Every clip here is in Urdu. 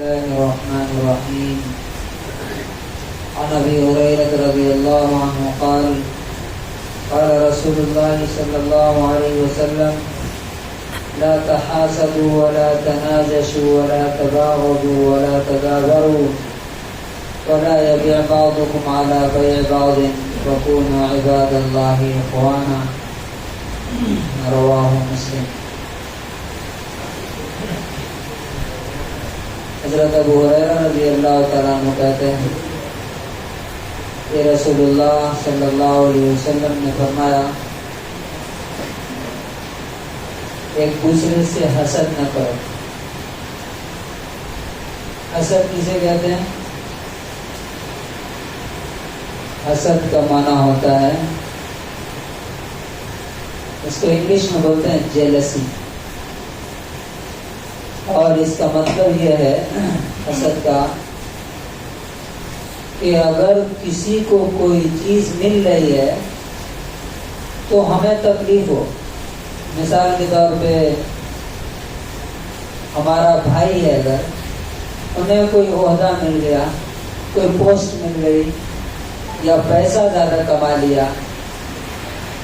الله الرحمن الرحيم عن أبي هريرة رضي الله عنه قال قال رسول الله صلى الله عليه وسلم لا تحاسدوا ولا تناجشوا ولا تباغضوا ولا تدابروا ولا يبيع بعضكم على بيع بعض وكونوا عباد الله إخوانا رواه مسلم۔ حضرت ابو ہریرہ رضی اللہ تعالیٰ عنہ کہتے ہیں کہ رسول اللہ صلی اللہ علیہ وسلم نے فرمایا ایک دوسرے سے حسد نہ کرو۔ حسد کسے کہتے ہیں؟ حسد کا معنی ہوتا ہے، اس کو انگلش میں بولتے ہیں جیلسی، اور اس کا مطلب یہ ہے حسد کا کہ اگر کسی کو کوئی چیز مل رہی ہے تو ہمیں تکلیف ہو۔ مثال کے طور پہ ہمارا بھائی ہے، اگر انہیں کوئی عہدہ مل گیا، کوئی پوسٹ مل گئی، یا پیسہ زیادہ کما لیا،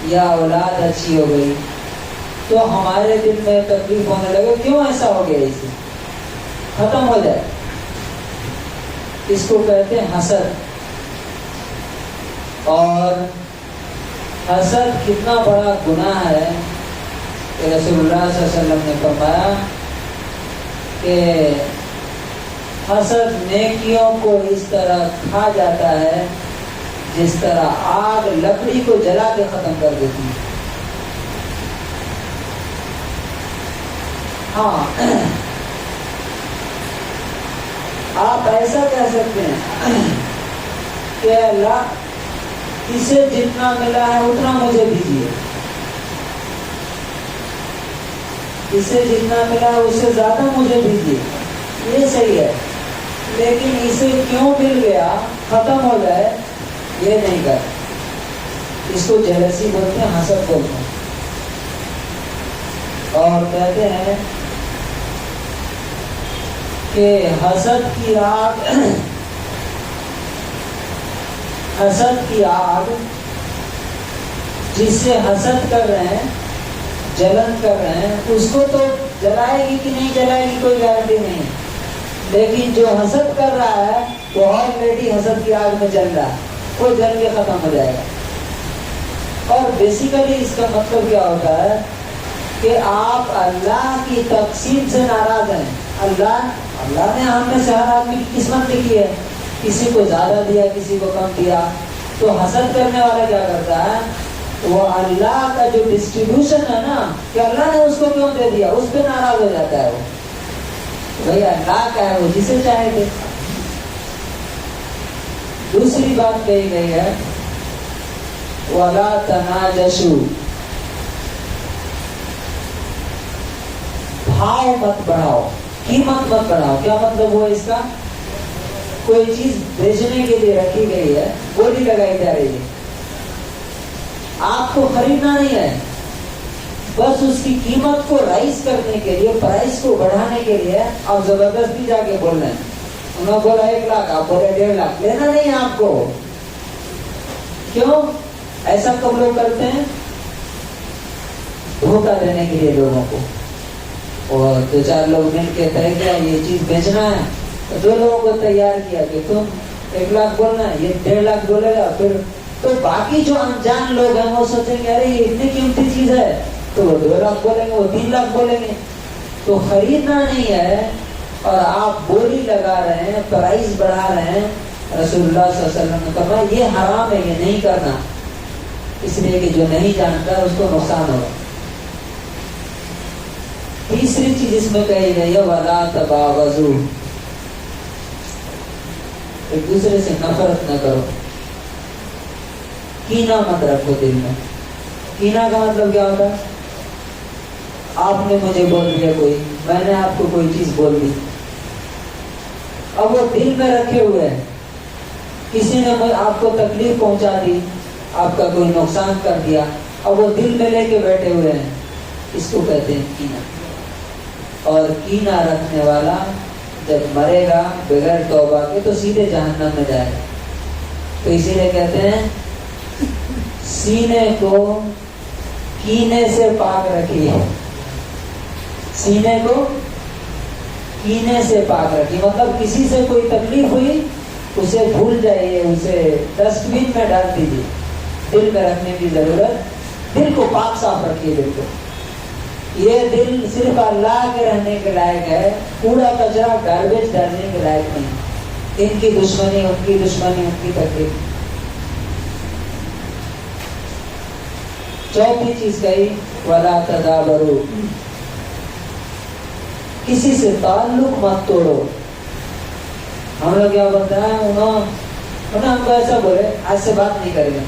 یا اولاد اچھی ہو گئی، تو ہمارے دل میں تکلیف ہونے لگے، کیوں ایسا ہو گیا، اسے ختم ہو جائے۔ اس کو کہتے ہیں حسد۔ اور حسد کتنا بڑا گناہ ہے کہ رسول اللہ صلی اللہ علیہ وسلم نے فرمایا کہ حسد نیکیوں کو اس طرح کھا جاتا ہے جس طرح آگ لکڑی کو جلا کے ختم کر دیتی ہے۔ ہاں، آپ ایسا کہہ سکتے ہیں کہ اللہ اسے جتنا ملا ہے اتنا مجھے دیجیے، اسے جتنا ملا ہے اس سے زیادہ مجھے دیجیے، یہ صحیح ہے، لیکن اسے کیوں مل گیا ختم ہو جائے یہ نہیں کر۔ اس کو جیلسی بولتے ہیں، حسد بولتے ہیں۔ اور کہتے ہیں کہ حسد کی آگ جس سے حسد کر رہے ہیں، جلن کر رہے ہیں، اس کو تو جلائے گی کہ نہیں جلائے گی کوئی گارنٹی نہیں، لیکن جو حسد کر رہا ہے وہ آلریڈی حسد کی آگ میں جل رہا ہے، وہ جل کے ختم ہو جائے گا۔ اور بیسیکلی اس کا مطلب کیا ہوتا ہے کہ آپ اللہ کی تقسیم سے ناراض ہیں۔ اللہ نے ہم میں سے ہر آدمی کی قسمت لکھی ہے، کسی کو زیادہ دیا، کسی کو کم دیا، تو حسد کرنے والا کیا کرتا ہے، وہ اللہ کا جو ڈسٹریبیوشن ہے نا کہ اللہ نے اس کو کیوں دے دیا، اس پہ ناراض ہو جاتا ہے۔ وہ بھائی اللہ کا ہے، وہ جسے چاہے دے۔ دوسری بات کہی گئی ہے وَلَا تَنَاجَشُوا، بھاؤ مت بڑھاؤ، قیمت مت بڑھاؤ۔ کیا مطلب ہوا اس کا؟ کوئی چیز بیچنے کے لیے رکھی گئی ہے، بولی لگائی جا رہی ہے، آپ کو خریدنا نہیں ہے، بس اس کی قیمت کو رائز کرنے کے لیے، پرائز کو بڑھانے کے لیے آپ زبردستی جا کے بول رہے ہیں۔ انہوں نے بولا 1 لاکھ، آپ بولے 1.5 لاکھ، لینا نہیں ہے آپ کو۔ کیوں ایسا کب لوگ کرتے ہیں؟ دھوکہ دینے کے لیے لوگوں کو۔ اور 2-4 لوگ مل کے طے کیا یہ چیز بیچنا ہے، تو 2 لوگوں کو تیار کیا کہ تم 1 لاکھ بولنا ہے، یہ 1.5 لاکھ بولے گا، پھر تو باقی جو انجان لوگ ہیں وہ سوچیں گے ارے یہ اتنی قیمتی چیز ہے، تو وہ 2 لاکھ بولیں گے، وہ 3 لاکھ بولیں گے۔ تو خریدنا نہیں ہے اور آپ بولی لگا رہے ہیں، پرائز بڑھا رہے ہیں۔ رسول اللہ صلی اللہ علیہ وسلم نے کہا یہ حرام ہے، یہ نہیں کرنا، اس لیے کہ جو نہیں جانتا اس کو نقصان ہوگا۔ تیسری چیز اس میں کہی گئی ہے وَلَا تَبَاغَضُوا، ایک دوسرے سے نفرت نہ کرو، کینہ مت رکھو دل میں۔ کینہ کا مطلب کیا ہوتا ہے؟ آپ نے مجھے بول دیا کوئی، میں نے آپ کو کوئی چیز بول دی، اب وہ دل میں رکھے ہوئے ہیں، کسی نے آپ کو تکلیف پہنچا دی، آپ کا کوئی نقصان کر دیا، اب وہ دل میں لے کے بیٹھے ہوئے ہیں، اس کو کہتے ہیں کینہ۔ اور کینہ رکھنے والا جب مرے گا بغیر توبہ کے تو سیدھے جہنم میں جائے گا. تو اسی لیے کہتے ہیں سینے کو کینے سے پاک رکھیے. سینے کو کینے سے پاک رکھیے مطلب کسی سے کوئی تکلیف ہوئی اسے بھول جائیے, اسے ڈسٹ بین میں ڈال دیجیے. دل میں رکھنے کی ضرورت, دل کو پاک صاف رکھیے. دل کو, یہ دل صرف اللہ کے رہنے کے لائق ہے, کوڑا کچرا گاربیج ڈالنے کے لائق نہیں. ان کی دشمنی, ان کی دشمنی, ان کی تکلیف. چوتھی چیز کہی ولا تدابرو, کسی سے تعلق مت توڑو. ہم لوگ کیا بولتے ہیں, انہیں ہم کو ایسا بولے آج سے بات نہیں کریں گے,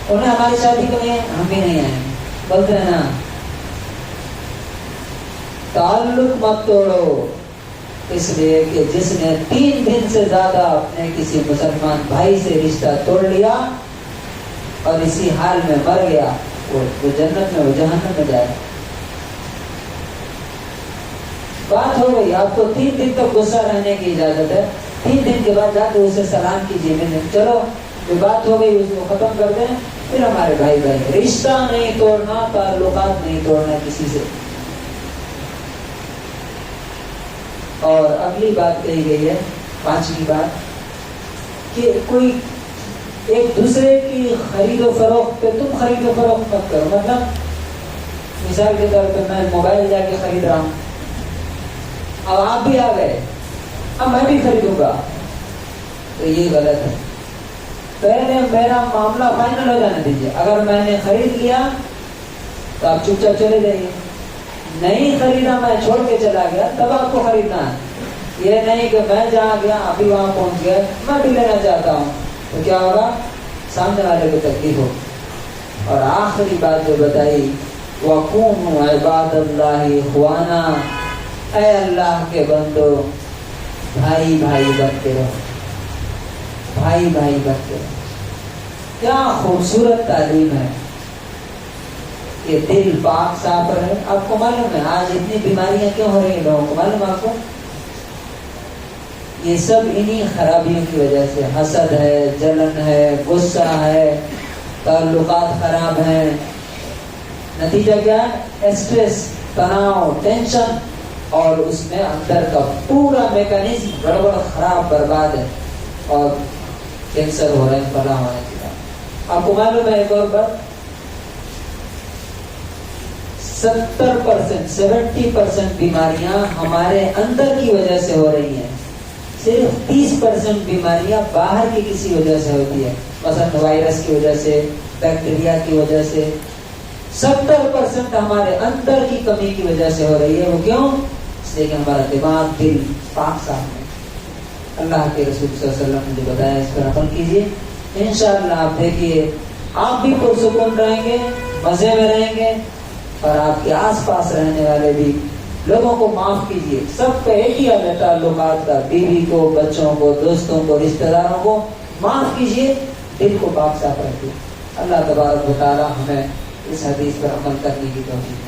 انہیں ہماری شادی کو نہیں, ہم بھی نہیں آئیں گے. بولتے ہیں نا تعلق مت توڑو, اس لیے کہ جس نے 3 دن سے زیادہ اپنے کسی مسلمان بھائی سے رشتہ توڑ لیا اور اسی حال میں مر گیا, وہ جنت میں, وہ جہنم میں جائے. بات ہو گئی, آپ کو 3 دن تک غصہ رہنے کی اجازت ہے. 3 دن کے بعد جا کے اسے سلام کیجیے. میں نے چلو جو بات ہو گئی اس کو ختم کر دیں, پھر ہمارے بھائی بھائی. رشتہ نہیں توڑنا, تعلقات نہیں توڑنا کسی سے. اور اگلی بات کہی گئی ہے, 5ویں بات, کہ کوئی ایک دوسرے کی خرید و فروخت پہ تم خرید و فروخت مت کرو. مطلب مثال کے طور پہ میں موبائل جا کے خرید رہا ہوں, اب آپ بھی آ گئے, اب میں بھی خریدوں گا, تو یہ غلط ہے. پہلے میرا معاملہ فائنل ہو جانے دیجیے. اگر میں نے خرید لیا تو آپ چپ چاپ چلے جائیے. نہیں خریدا, میں چھوڑ کے چلا گیا, تب آپ کو خریدنا ہے. یہ نہیں کہ میں جہاں گیا ابھی وہاں پہنچ گیا, میں بھی لینا چاہتا ہوں, تو کیا ہوگا, سامنے والے کو تکلیف ہو. اور آخری بات جو بتائی وَقُومُوا عِبَادَ اللَّهِ إِخْوَانًا, اے اللہ کے بندو بھائی بھائی بنتے رہو, بھائی بھائی بنتے رہو. کیا خوبصورت تعلیم ہے. یہ دل پاک صاف رہے. آپ کو معلوم ہے آج اتنی بیماریاں کیوں ہو رہی ہیں لوگوں کو, معلوم آپ کو؟ یہ سب انہی خرابیوں کی وجہ سے. حسد ہے, جلن ہے, غصہ ہے, تعلقات خراب ہیں. نتیجہ کیا ہے, اسٹریس, تناؤ, ٹینشن, اور اس میں اندر کا پورا میکانزم گڑبڑ, خراب, برباد ہے. اور کینسر ہو رہے ہیں, بلا ہونے کی بات. آپ کو معلوم ہے ایک اور بات, 70% بیماریاں ہمارے اندر کی وجہ سے ہو رہی ہیں. صرف 30% بیماریاں باہر کی کسی وجہ سے ہوتی ہے. مثلا وائرس کی وجہ سے, بیکٹیریا کی وجہ سے. 70% ہمارے اندر کی کمی کی وجہ سے ہو رہی ہے. وہ کیوں؟ اس لیے کہ ہمارا دماغ, دل پاک صاف ہے. اللہ کے رسول صلی اللہ علیہ وسلم نے جو بتایا اس پر عمل کیجیے. انشاءاللہ آپ دیکھیے آپ بھی پرسکون رہیں گے, مزے میں رہیں گے, اور آپ کے آس پاس رہنے والے بھی. لوگوں کو معاف کیجیے. سب کا ایک ہی حال ہے تعلقات کا, بیوی کو, بچوں کو, دوستوں کو, رشتہ داروں کو معاف کیجیے. دل کو پاک صاف رکھیے. اللہ تبارک و تعالی ہمیں اس حدیث پر عمل کرنے کی توفیق